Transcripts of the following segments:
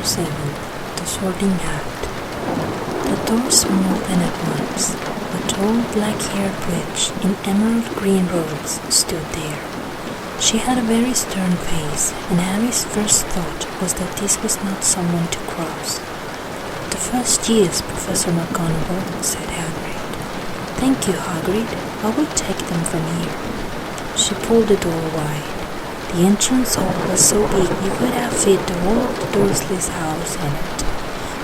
7. The Sorting Hat. The door smoothed and at once. A tall black-haired witch in emerald green robes stood there. She had a very stern face, and Harry's first thought was that this was not someone to cross. "The first years, Professor McGonagall," said Hagrid. "Thank you, Hagrid. I will take them from here." She pulled the door wide. The entrance hall was so big you could have fit the whole of the Dursleys' house in it.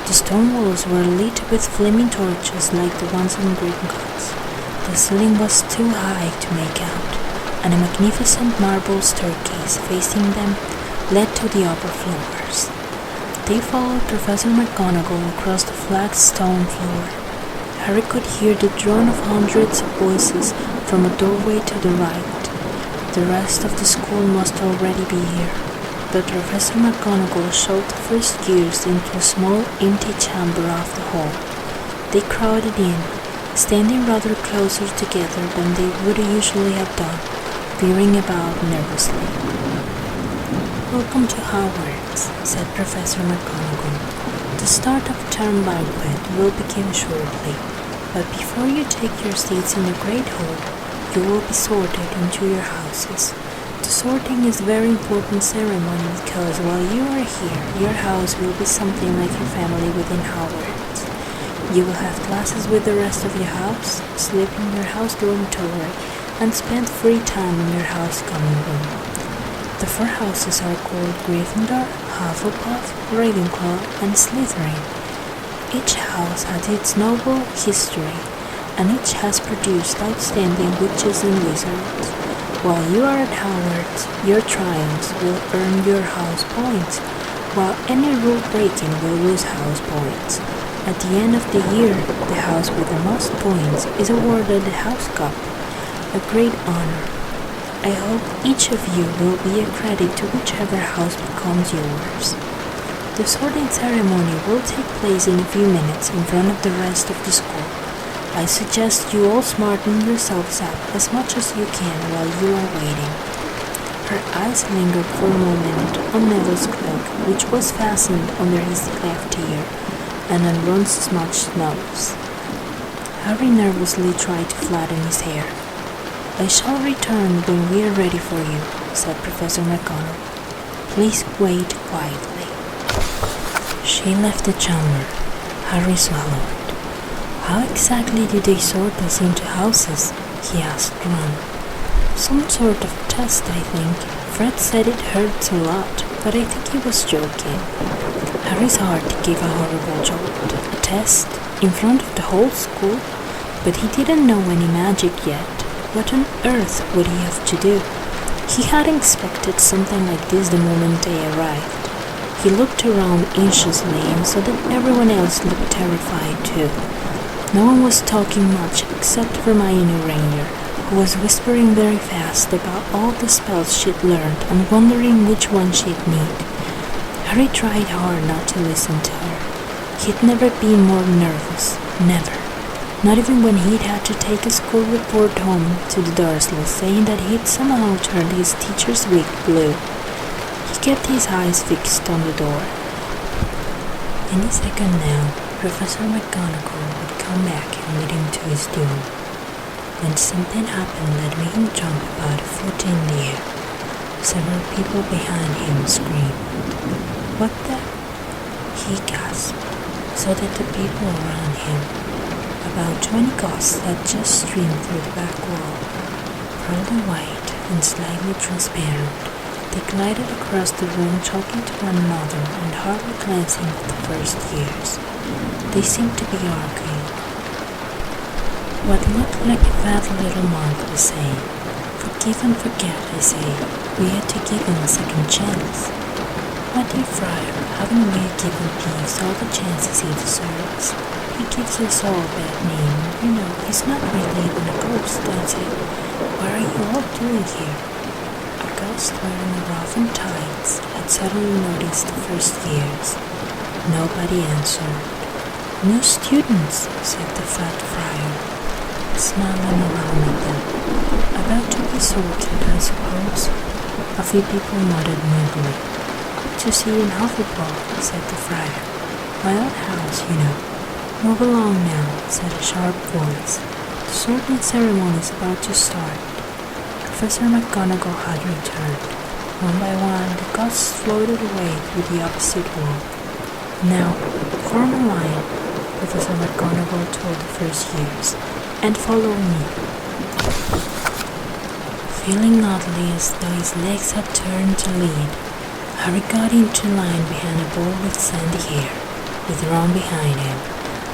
The stone walls were lit with flaming torches like the ones on Gringotts. The ceiling was too high to make out, and a magnificent marble staircase facing them led to the upper floors. They followed Professor McGonagall across the flat stone floor. Harry could hear the drone of hundreds of voices from a doorway to the right. The rest of the school must already be here, but Professor McGonagall showed the first years into a small empty chamber off the hall. They crowded in, standing rather closer together than they would usually have done, peering about nervously. "Welcome to Hogwarts," said Professor McGonagall. "The start of term banquet will begin shortly, but before you take your seats in the Great Hall, you will be sorted into your houses. The sorting is a very important ceremony because while you are here, your house will be something like your family within Hogwarts. You will have classes with the rest of your house, sleep in your house dormitory, and spend free time in your house common room. The 4 houses are called Gryffindor, Hufflepuff, Ravenclaw, and Slytherin. Each house has its noble history, and each has produced outstanding witches and wizards. While you are at Hogwarts, your triumphs will earn your house points, while any rule breaking will lose house points. At the end of the year, the house with the most points is awarded the House Cup, a great honor. I hope each of you will be a credit to whichever house becomes yours. The sorting ceremony will take place in a few minutes in front of the rest of the school. I suggest you all smarten yourselves up as much as you can while you are waiting." Her eyes lingered for a moment on Neville's cloak, which was fastened under his left ear, and on Ron's smudged nose. Harry nervously tried to flatten his hair. "I shall return when we are ready for you," said Professor McGonagall. "Please wait quietly." She left the chamber. Harry swallowed. "How exactly do they sort us into houses?" he asked Ron. "Some sort of test, I think. Fred said it hurts a lot, but I think he was joking." Harry's heart gave a horrible jolt. A test? In front of the whole school? But he didn't know any magic yet. What on earth would he have to do? He had expected something like this the moment they arrived. He looked around anxiously and saw that everyone else looked terrified too. No one was talking much except Hermione Granger, who was whispering very fast about all the spells she'd learned and wondering which one she'd need. Harry tried hard not to listen to her. He'd never been more nervous, never. Not even when he'd had to take a school report home to the Dursleys saying that he'd somehow turned his teacher's wig blue. He kept his eyes fixed on the door. Any second now, Professor McGonagall would come back and lead him to his doom. Then something happened that made him jump about a foot in the air. Several people behind him screamed. "What the?" he gasped, so that the people around him, about 20 ghosts had just streamed through the back wall. Pearly white and slightly transparent, they glided across the room talking to one another and hardly glancing at the first years. They seemed to be arguing. What looked like a fat little monk was saying, "Forgive and forget, I say. We had to give him a second chance." "My dear friar, haven't we given Peeves all the chances he deserves? He gives us all a bad name. You know, he's not really even a ghost, is he? What are you all doing here?" A ghost wearing a ruff and tights had suddenly noticed the first years. Nobody answered. "New students," said the fat friar, smiling around at them. "About to be sorted, I suppose." A few people nodded moodily. to see in Hufflepuff," said the friar. "My old house, you know." "Move along now," said a sharp voice. "The sorting ceremony is about to start." Professor McGonagall had returned. One by one, the ghosts floated away through the opposite wall. "Now, form a line," Professor McGonagall told the first years, "and follow me." Feeling oddly as though his legs had turned to lead, Harry got into line behind a boy with sandy hair, with Ron behind him,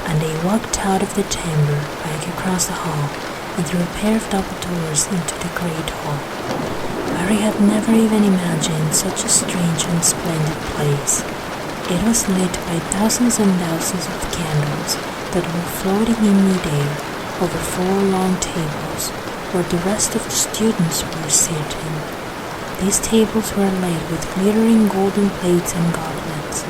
and they walked out of the chamber, back across the hall, and through a pair of double doors into the great hall. Harry had never even imagined such a strange and splendid place. It was lit by thousands and thousands of candles that were floating in midair over 4 long tables, where the rest of the students were sitting. These tables were laid with glittering golden plates and goblets.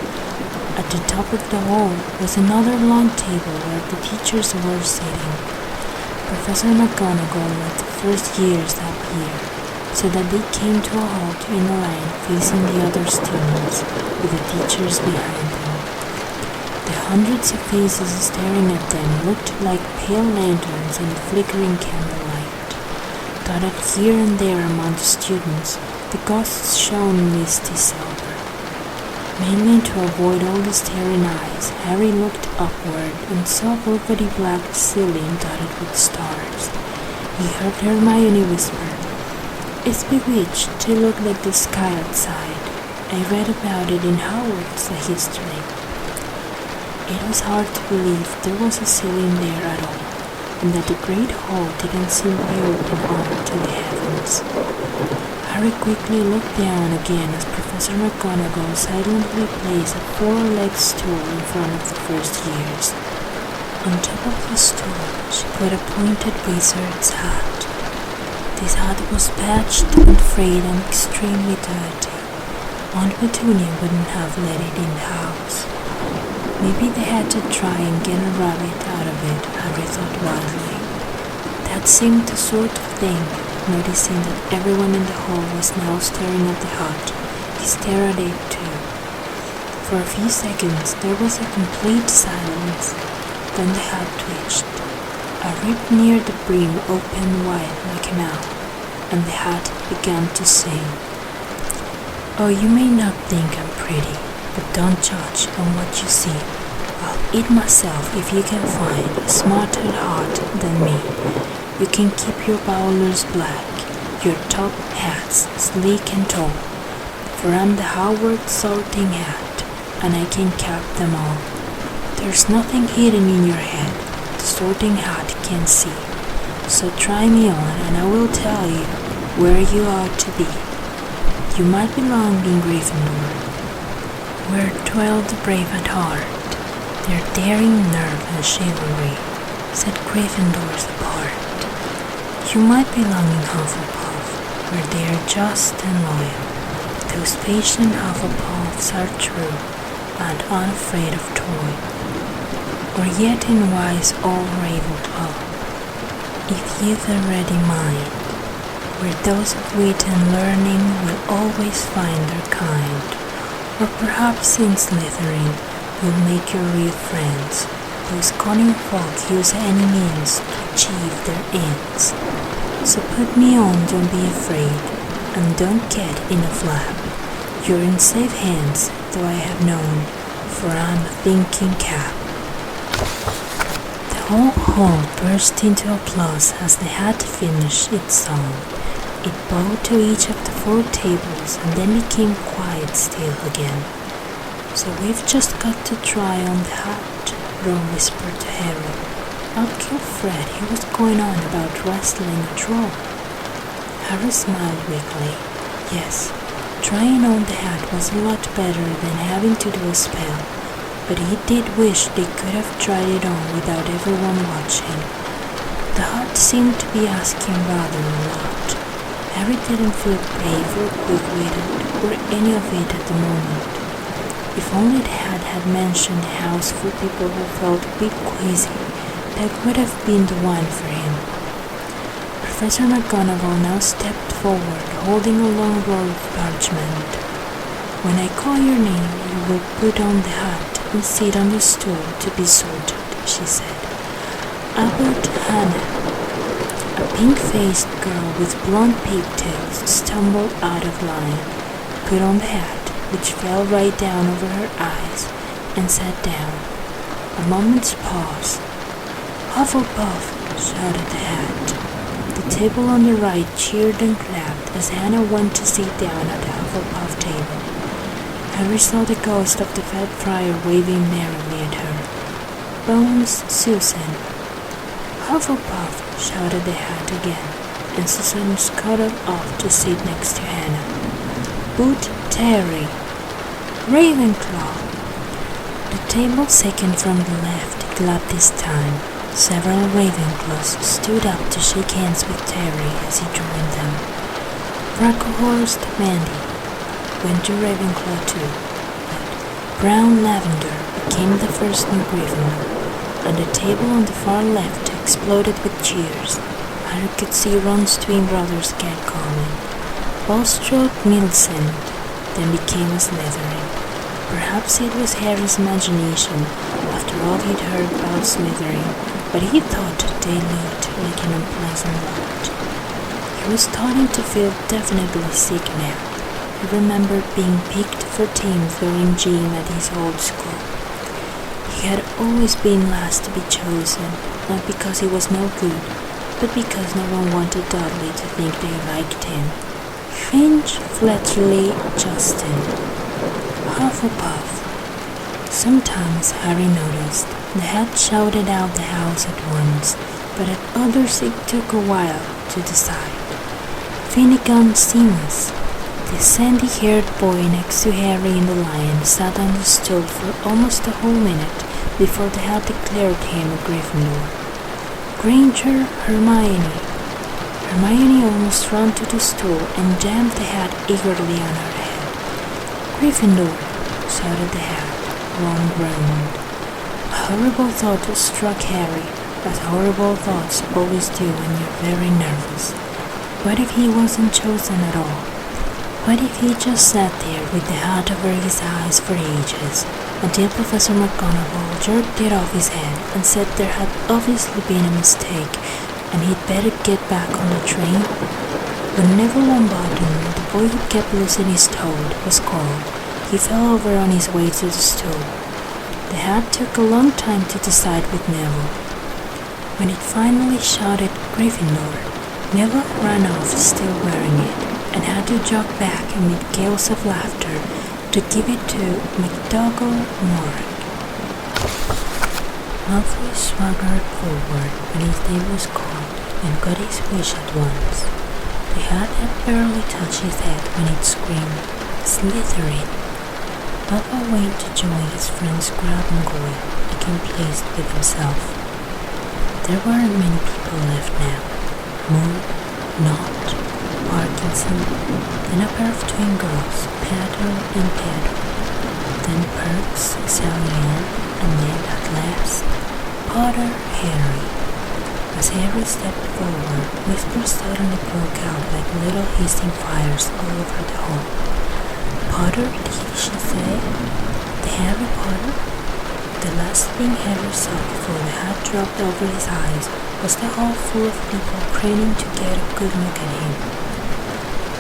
At the top of the hall was another long table where the teachers were sitting. Professor McGonagall let the first years appear, so that they came to a halt in a line facing the other students, with the teachers behind them. The hundreds of faces staring at them looked like pale lanterns in the flickering candlelight. Dotted here and there among the students, the ghosts shone misty silver. Mainly to avoid all the staring eyes, Harry looked upward and saw a velvety black ceiling dotted with stars. He heard Hermione whisper, "It's bewitched to look like the sky outside. I read about it in Howard's history." It was hard to believe there was a ceiling there at all, and that the great hall didn't simply open onto the heavens. Harry quickly looked down again as Professor McGonagall silently placed a 4-legged stool in front of the first years. On top of the stool, she put a pointed wizard's hat. This hat was patched and frayed and extremely dirty. Aunt Petunia wouldn't have let it in the house. Maybe they had to try and get a rabbit out of it, Harry thought wildly. That seemed the sort of thing. Noticing that everyone in the hall was now staring at the hat, he stared at it too. For a few seconds there was a complete silence. Then the hat twitched. A rip near the brim opened wide like a mouth, and the hat began to sing. "Oh, you may not think I'm pretty, but don't judge on what you see. I'll eat myself if you can find a smarter hat than me. You can keep your bowlers black, your top hats sleek and tall, for I'm the Howard sorting hat, and I can cap them all. There's nothing hidden in your head the sorting hat can see. So try me on and I will tell you where you ought to be. You might belong in Gryffindor, where dwell the brave at heart. Their daring nerve and chivalry set Gryffindors apart. You might belong in Hufflepuff, where they are just and loyal. Those patient Hufflepuffs are true and unafraid of toil. Or yet in wise old Ravenclaw, if you've a ready mind, where those of wit and learning will always find their kind. Or perhaps in Slytherin you'll make your real friends, whose cunning folk use any means to achieve their ends. So put me on, don't be afraid, and don't get in a flap. You're in safe hands, though I have known, for I'm a thinking cap. The whole hall burst into applause as the hat finished its song. It bowed to each of the 4 tables and then became quiet still again. "So we've just got to try on the hat," Ron whispered to Harry. "I'll kill Fred, he was going on about wrestling a troll." Harry smiled weakly. Yes, trying on the hat was a lot better than having to do a spell, but he did wish they could have tried it on without everyone watching. The hat seemed to be asking rather a lot. Harry didn't feel brave or quick-witted or any of it at the moment. If only the hat had mentioned a house for people who felt a bit queasy, that would have been the one for him. Professor McGonagall now stepped forward, holding a long roll of parchment. When I call your name, you will put on the hat and sit on the stool to be sorted, she said. About Hannah. A pink-faced girl with blonde pigtails stumbled out of line, put on the hat, which fell right down over her eyes, and sat down. A moment's pause. Hufflepuff, shouted the hat. The table on the right cheered and clapped as Hannah went to sit down at the Hufflepuff table. Harry saw the ghost of the fat friar waving merrily at her. Bones Susan. Hufflepuff, shouted the hat again, and Susan scuttled off to sit next to Hannah. Boot Terry. Ravenclaw. The table second from the left clapped this time. Several Ravenclaws stood up to shake hands with Terry as he joined them. Brocklehurst Mandy went to Ravenclaw too, but Brown Lavender became the first new Gryffindor, and the table on the far left exploded with cheers. Harry could see Ron's twin brothers catcalling. Bulstrode Millicent then became a Slytherin. Perhaps it was Harry's imagination, after all he'd heard about Slytherin, but he thought they looked like an unpleasant lot. He was starting to feel definitely sick now. He remembered being picked for teams during gym at his old school. He had always been last to be chosen, not because he was no good, but because no one wanted Dudley to think they liked him. Finch Fletcherly Justin. Hufflepuff. Sometimes Harry noticed the hat shouted out the house at once, but at others it took a while to decide. Finnegan Seamus. The sandy-haired boy next to Harry in the line sat on the stool for almost a whole minute before the hat declared him a Gryffindor. Granger Hermione. Hermione almost ran to the stool and jammed the hat eagerly on her head. Gryffindor, shouted the hat. Ron groaned. A horrible thought struck Harry, as horrible thoughts always do when you're very nervous. What if he wasn't chosen at all? What if he just sat there with the hat over his eyes for ages, until Professor McGonagall jerked it off his head and said there had obviously been a mistake, and he'd better get back on the train? When Neville Longbottom, the boy who kept losing his toad, was called, he fell over on his way to the stool. The hat took a long time to decide with Neville. When it finally shouted Gryffindor, Neville ran off still wearing it, and had to jog back amid gales of laughter to give it to McDougal Morag. Malfoy swaggered forward when his name was called and got his wish at once. The hat had barely touched his head when it screamed, Slytherin. Malfoy went to join his friends Crabbe and Goyle, became pleased with himself. There weren't many people left now. Moon, Nott, Parkinson, then a pair of twin girls, Paddle and Paddle, then Perks, Sally Ann, and then at last, Potter Harry. As Harry stepped forward, whispers suddenly broke out like little hissing fires all over the hall. Potter, did she say? The Harry Potter? The last thing Harry saw before the hat dropped over his eyes was the hall full of people craning to get a good look at him.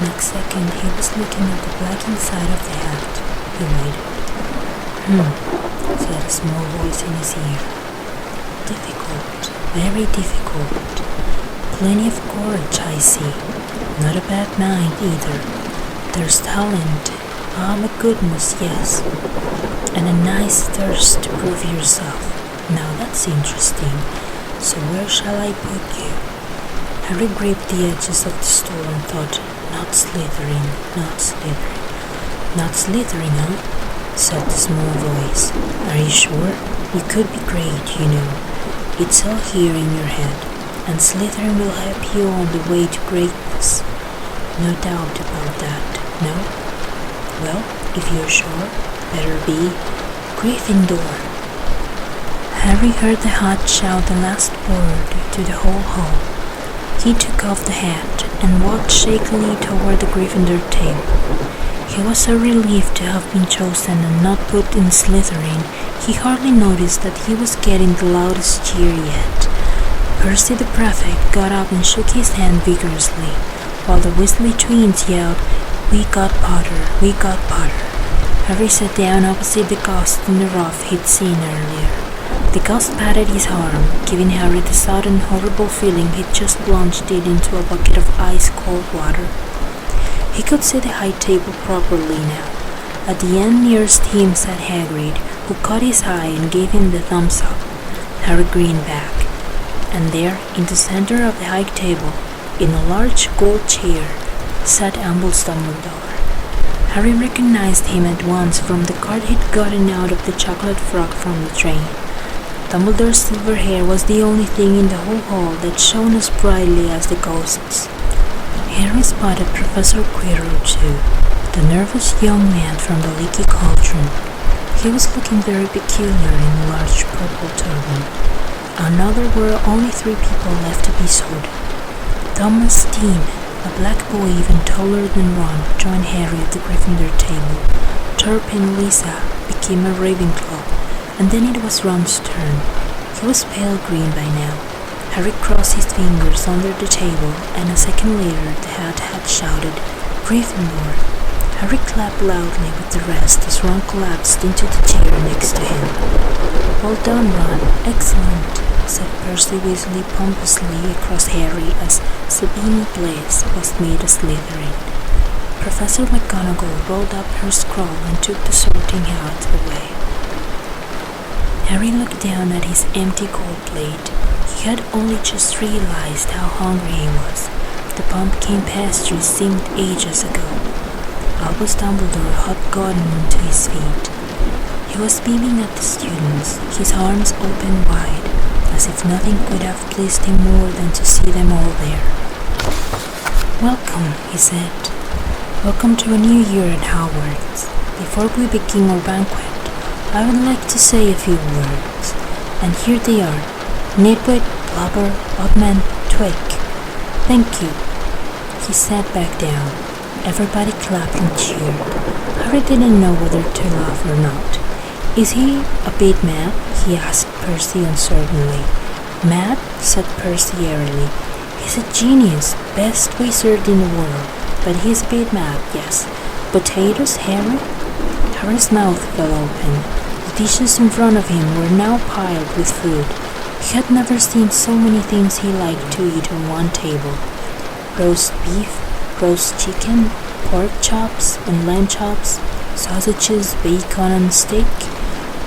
Next second, he was looking at the black inside of the hat. He waited. Said a small voice in his ear. Difficult, very difficult. Plenty of courage, I see. Not a bad mind either. There's talent. Ah, my goodness, yes. And a nice thirst to prove yourself. Now that's interesting. So where shall I put you? Harry gripped the edges of the stool and thought, not Slytherin, not Slytherin. Not Slytherin, huh? Said the small voice. Are you sure? You could be great, you know. It's all here in your head, and Slytherin will help you on the way to greatness. No doubt about that, no? Well, if you're sure, better be Gryffindor. Harry heard the hat shout the last word to the whole hall. He took off the hat and walked shakily toward the Gryffindor table. He was so relieved to have been chosen and not put in Slytherin, he hardly noticed that he was getting the loudest cheer yet. Percy the Prefect got up and shook his hand vigorously, while the Weasley twins yelled, "We got Potter, we got Potter." Harry sat down opposite the ghost in the rough he'd seen earlier. The ghost patted his arm, giving Harry the sudden horrible feeling he'd just plunged it into a bucket of ice-cold water. He could see the high table properly now. At the end nearest him sat Hagrid, who caught his eye and gave him the thumbs up. Harry grinned back, and there, in the center of the high table, in a large gold chair, sat Albus Dumbledore. Harry recognized him at once from the card he'd gotten out of the chocolate frog from the train. Dumbledore's silver hair was the only thing in the whole hall that shone as brightly as the ghost's. Harry spotted Professor Quirrell too, the nervous young man from the leaky cauldron. He was looking very peculiar in a large purple turban. Another were only 3 people left to be sorted. Thomas Dean, a black boy even taller than Ron, joined Harry at the Gryffindor table. Turpin Lisa became a Ravenclaw, and then it was Ron's turn. He was pale green by now. Harry crossed his fingers under the table, and a second later the hat had shouted, "Gryffindor!" Harry clapped loudly with the rest as Ron collapsed into the chair next to him. "Well done, Ron. Excellent," said Percy Weasley pompously across Harry as Sabine Blaise was made a Slytherin. Professor McGonagall rolled up her scroll and took the sorting hat away. Harry looked down at his empty gold plate. He had only just realized how hungry he was. The pumpkin pastry seemed ages ago. Albus Dumbledore had gotten onto his feet. He was beaming at the students, his arms open wide, as if nothing could have pleased him more than to see them all there. "Welcome," he said. "Welcome to a new year at Hogwarts. Before we begin our banquet, I would like to say a few words. And here they are. Nitwit, Blubber, Oddman, Twig. Thank you." He sat back down. Everybody clapped and cheered. Harry didn't know whether to laugh or not. "Is he a bit mad?" he asked Percy uncertainly. "Mad?" said Percy airily. "He's a genius, best wizard in the world. But he's a bit mad, yes. Potatoes, Harry?" Harry's mouth fell open. The dishes in front of him were now piled with food. He had never seen so many things he liked to eat on one table. Roast beef, roast chicken, pork chops and lamb chops, sausages, bacon and steak,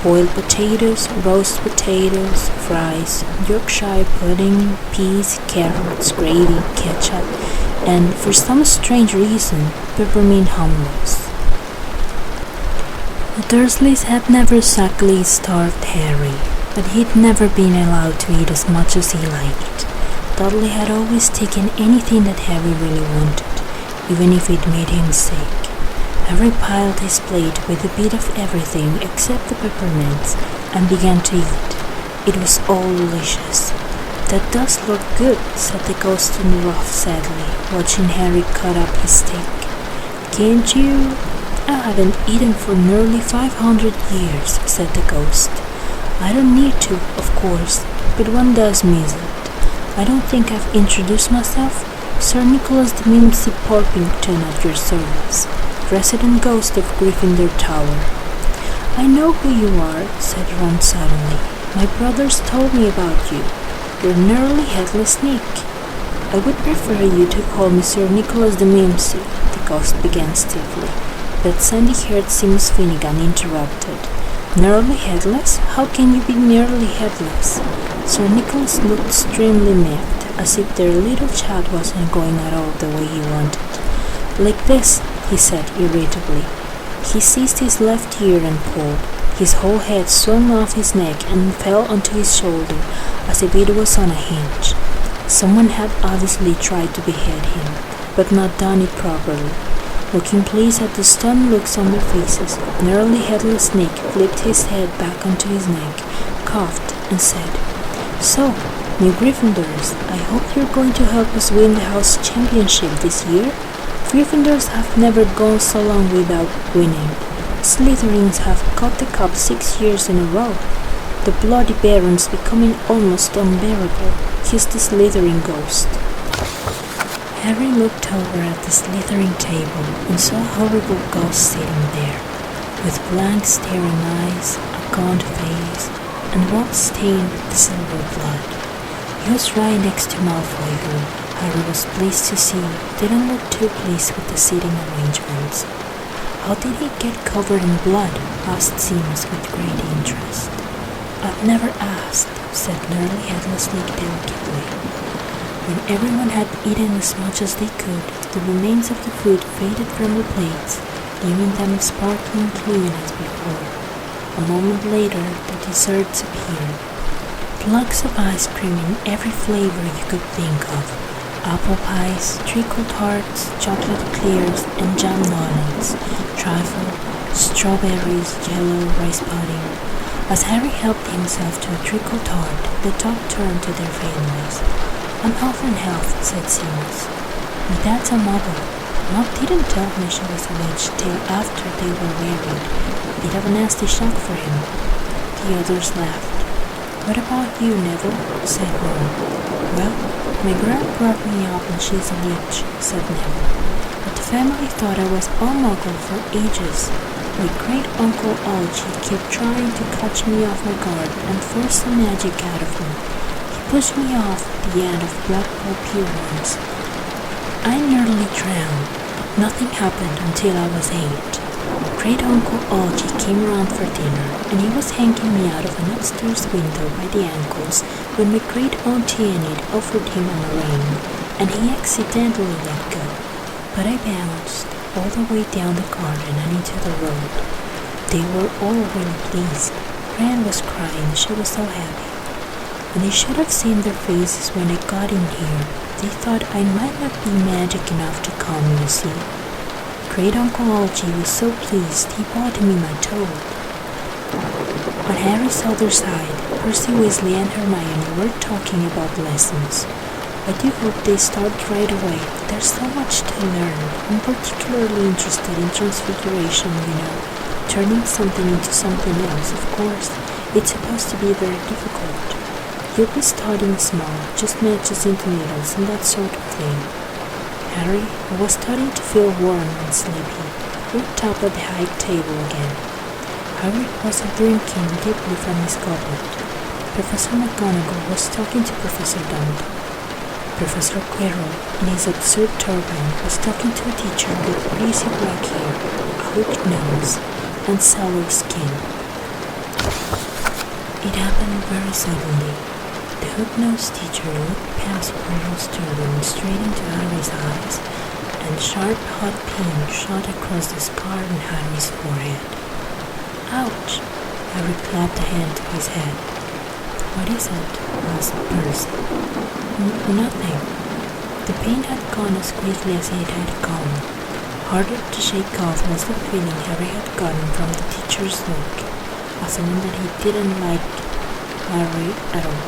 boiled potatoes, roast potatoes, fries, Yorkshire pudding, peas, carrots, gravy, ketchup, and for some strange reason, peppermint hummus. The Dursleys had never exactly starved Harry, but he'd never been allowed to eat as much as he liked. Dudley had always taken anything that Harry really wanted, even if it made him sick. Harry piled his plate with a bit of everything except the peppermints and began to eat. It was all delicious. "That does look good," said the ghost in the rough sadly, watching Harry cut up his steak. "Can't you?" "I haven't eaten for nearly 500 years," said the ghost. "I don't need to, of course, but one does miss it. I don't think I've introduced myself. Sir Nicholas de Mimsy Porpington at your service, resident ghost of Gryffindor Tower." "I know who you are," said Ron suddenly. "My brothers told me about you. You're nearly headless Nick." "I would prefer you to call me Sir Nicholas de Mimsy," the ghost began stiffly. But sandy-haired Seamus Finnegan interrupted. "Nearly headless? How can you be nearly headless?" Sir Nicholas looked extremely miffed, as if their little chat wasn't going at all the way he wanted. "Like this," he said irritably. He seized his left ear and pulled. His whole head swung off his neck and fell onto his shoulder as if it was on a hinge. Someone had obviously tried to behead him, but not done it properly. Looking pleased at the stunned looks on their faces, nearly headless Nick flipped his head back onto his neck, coughed, and said, "So, new Gryffindors, I hope you're going to help us win the house championship this year. Gryffindors have never gone so long without winning. Slytherins have caught the cup 6 years in a row. The bloody Baron's becoming almost unbearable. He's the Slytherin ghost. Harry looked over at the Slytherin table and saw a horrible ghost sitting there, with blank staring eyes, a gaunt face, and walls stained with the silver blood. He was right next to Malfoy, who, Harry was pleased to see, didn't look too pleased with the seating arrangements. "How did he get covered in blood?" asked Seamus with great interest. "I've never asked," said Nearly Headlessly delicately. When everyone had eaten as much as they could, the remains of the food faded from the plates, leaving them sparkling clean as before. A moment later, the desserts appeared. Plugs of ice cream in every flavor you could think of. Apple pies, treacle tarts, chocolate clears, and jam noddings, trifle, strawberries, yellow, rice pudding. As Harry helped himself to a treacle tart, the talk turned to their families. "I'm half in health," said Seamus. "My dad's a muggle. Mom didn't tell me she was a witch till after they were married. Bit of a nasty shock for him." The others laughed. "What about you, Neville?" said Ron. "Well, my gran brought me up and she's a witch," said Neville. "But the family thought I was all muggle for ages. My great-uncle Algy kept trying to catch me off my guard and force some magic out of me. He pushed me off the end of Blackpool Pier once. I nearly drowned. Nothing happened until I was 8. Great-uncle Algy came around for dinner, and he was hanging me out of an upstairs window by the ankles when my great-auntie Enid offered him a meringue, and he accidentally let go. But I bounced all the way down the garden and into the road. They were all really pleased. Gran was crying, she was so happy. And you should have seen their faces when I got in here. They thought I might not be magic enough to come, you see. Great-uncle Algy was so pleased he bought me my toad." On Harry's other side, Percy Weasley and Hermione were talking about lessons. "I do hope they start right away. There's so much to learn. I'm particularly interested in transfiguration, you know. Turning something into something else, of course. It's supposed to be very difficult. You'll be starting small, just matches into needles and that sort of thing." Harry, who was starting to feel warm and sleepy, looked up at the high table again. Harry wasn't drinking deeply from his goblet. Professor McGonagall was talking to Professor Dumbledore. Professor Quirrell, in his absurd turban, was talking to a teacher with greasy black hair, a hooked nose, and sallow skin. It happened very suddenly. The hook-nosed teacher looked past Quirrell's turban straight into Harry's eyes, and sharp hot pain shot across the scar on Harry's forehead. "Ouch!" Harry clapped a hand to his head. "What is it?" asked Percy. Nothing." The pain had gone as quickly as it had come. Harder to shake off was the feeling Harry had gotten from the teacher's look, a feeling that he didn't like Harry at all.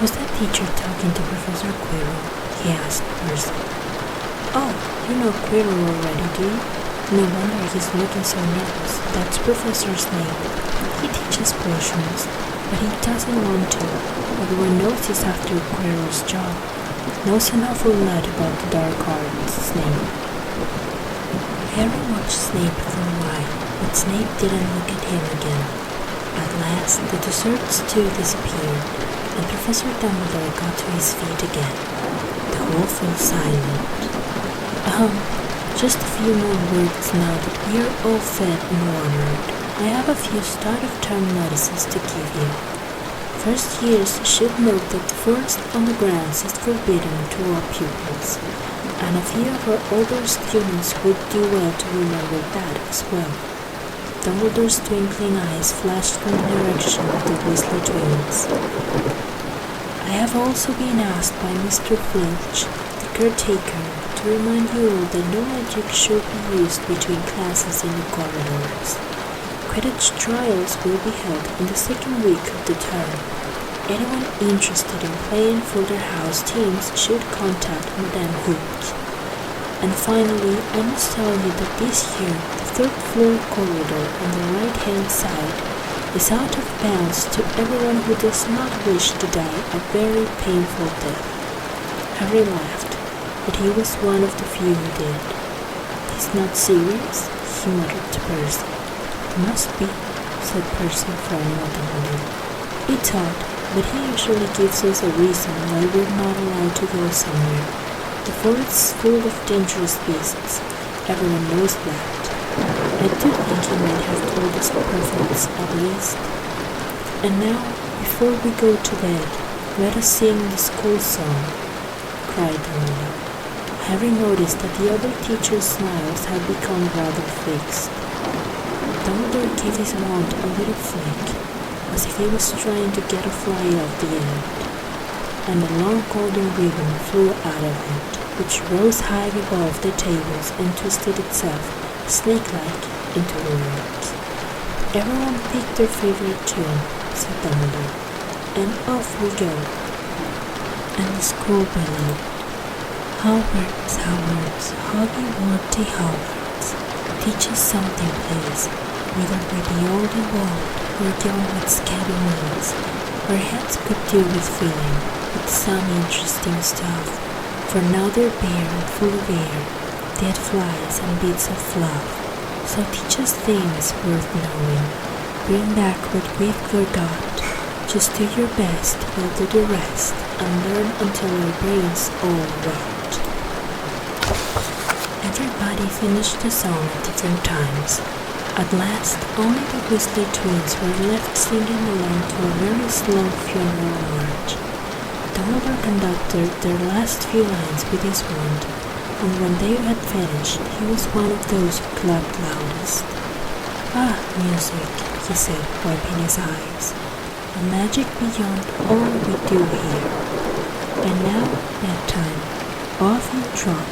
"Was that teacher talking to Professor Quirrell?" he asked Percy. "Oh, you know Quirrell already, do you? No wonder he's looking so nervous. That's Professor Snape. He teaches potions, but he doesn't want to. Everyone knows he's after Quirrell's job. Knows an awful lot about the dark arts, Snape." Harry watched Snape for a while, but Snape didn't look at him again. At last, the desserts too disappeared, and Professor Dumbledore got to his feet again. The whole fell silent. Just a few more words now that we are all fed and watered. I have a few start-of-term notices to give you. First years should note that the forest on the grounds is forbidden to all pupils, and a few of our older students would do well to remember that as well. Dumbledore's twinkling eyes flashed from the direction of the Weasley twins. I have also been asked by Mr. Filch, the caretaker, to remind you all that no magic should be used between classes in the corridors. Quidditch trials will be held in the second week of the term. Anyone interested in playing for their house teams should contact Madame Hook. And finally, I must tell you that this year, the third floor corridor on the right-hand side is out of bounds to everyone who does not wish to die a very painful death. Harry laughed, but he was one of the few who did. He's not serious, he muttered to Percy. Must be, said Percy, frowning at the window. It's odd, but he usually gives us a reason why we're not allowed to go somewhere. The forest's full of dangerous beasts. Everyone knows that. I do think he might have told us prophets at least. And now, before we go to bed, let us sing the school song, cried Dumbledore. Harry noticed that the other teachers' smiles had become rather fixed. Dumbledore gave his wand a little flick, as if he was trying to get a fly off the end, and a long golden ribbon flew out of it, which rose high above the tables and twisted itself, snake-like, into words. Everyone picked their favorite tune, said Dumbledore, and off we go. And the school bellowed, Hogwarts, Hogwarts, Hoggy-Warty Hogwarts. Teach us something, please, whether we be old and bald, or young with scabby knees. Our heads could do with filling with some interesting stuff, for now they're bare and full of air, dead flies and bits of fluff. So teach us things worth knowing. Bring back what we've forgot. Just do your best, we'll do the rest, and learn until our brains all rot. Everybody finished the song at different times. At last, only the Weasley twins were left singing along to a very slow funeral march. Dumbledore conducted their last few lines with his wand, and when they had finished, he was one of those who clapped loudest. Ah, music, he said, wiping his eyes. A magic beyond all we do here. And now, bedtime. Off you trot.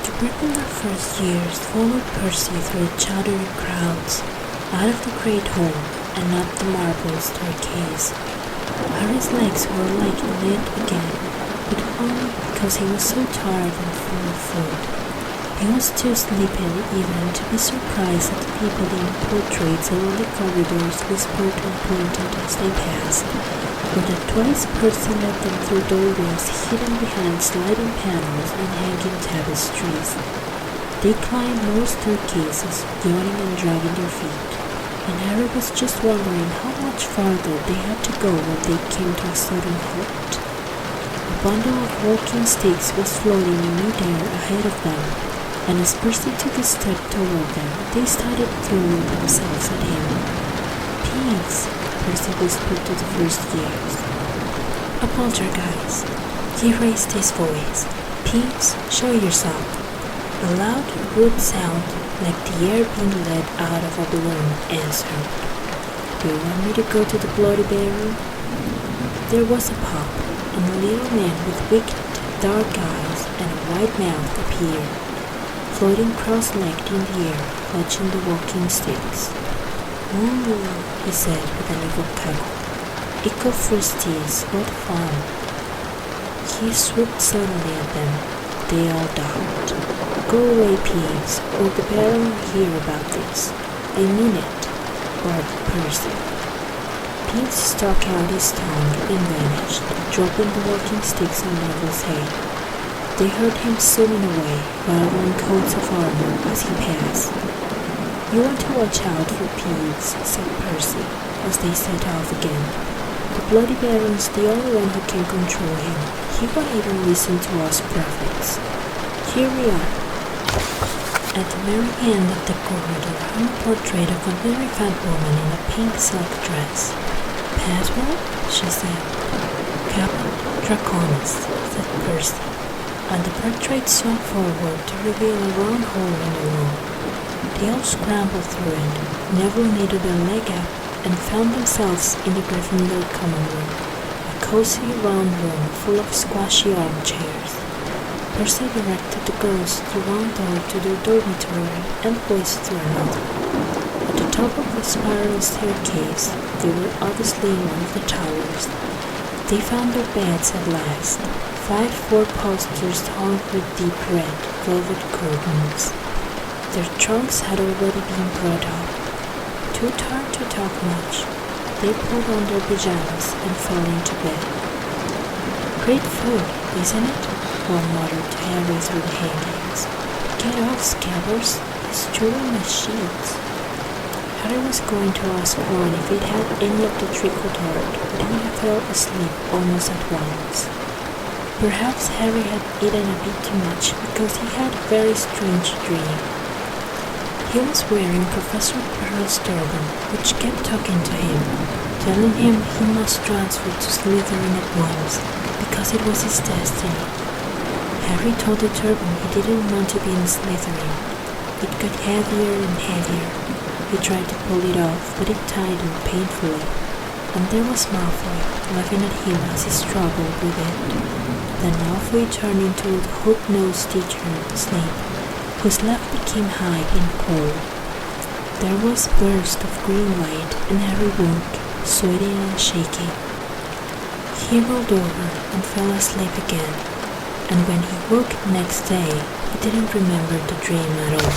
The Gryffindor first years followed Percy through chattering crowds, out of the great hall, and up the marble staircase. Harry's legs were like lead again, but only because he was so tired and full of food. He was too sleepy even to be surprised at the people in portraits along the corridors whispered and pointed as they passed, or that twice Percy led them through doorways hidden behind sliding panels and hanging tapestries. They climbed more staircases, yawning and dragging their feet, and Harry was just wondering how much farther they had to go when they came to a sudden halt. A bundle of walking sticks was floating in midair ahead of them, and as Percy took a step toward them, they started throwing themselves at him. Peeves, Percy whispered to the first years. A poltergeist. He raised his voice. Peeves, show yourself. A loud, rude sound, like the air being let out of a balloon, answered. Do you want me to go to the Bloody Barrel? There was a pop, and a little man with wicked, dark eyes and a wide mouth appeared, floating cross-legged in the air, clutching the walking sticks. Ooh, he said with a little cackle. Ickle Fristies, what fun! He swooped suddenly at them. They all ducked. Go away, Peeves, or the Baron will hear about this. I mean it, barked Percy. Peeves stuck out his tongue and vanished, dropping the walking sticks on Neville's head. They heard him zooming away, rattling coats of armor as he passed. You want to watch out for Peeves, said Percy, as they set off again. The Bloody Baron's the only one who can control him. He won't even listen to us prophets. Here we are. At the very end of the corridor hung a portrait of a very fat woman in a pink silk dress. Password? She said. Caput Draconis, said Percy, and the portrait swung forward to reveal a round hole in the wall. They all scrambled through it. Neville needed a leg up and found themselves in the Gryffindor common room, a cozy round room full of squashy armchairs. Percy directed the girls through one door to their dormitory and boys through another. At the top of the spiral staircase, they were obviously in one of the towers. They found their beds at last, 5 four-posters hung with deep red velvet curtains. Their trunks had already been brought up. Too tired to talk much, they pulled on their pajamas and fell into bed. "Great food, isn't it?" one muttered to Harry's with hangings. "Get off, Scabbers, he's chewing my sheets." Harry was going to ask Ron if it had any of the trick-or-treat, but he fell asleep almost at once. Perhaps Harry had eaten a bit too much because he had a very strange dream. He was wearing Professor Quirrell's turban, which kept talking to him, telling him he must transfer to Slytherin at once, because it was his destiny. Harry told the turban he didn't want to be in Slytherin. It got heavier and heavier. He tried to pull it off, but it tightened painfully, and there was Malfoy laughing at him as he struggled with it. Then Malfoy turned into the hook-nosed teacher, Snape, whose laugh became high and cold. There was a burst of green light, and Harry woke, sweaty and shaking. He rolled over and fell asleep again, and when he woke next day, he didn't remember the dream at all.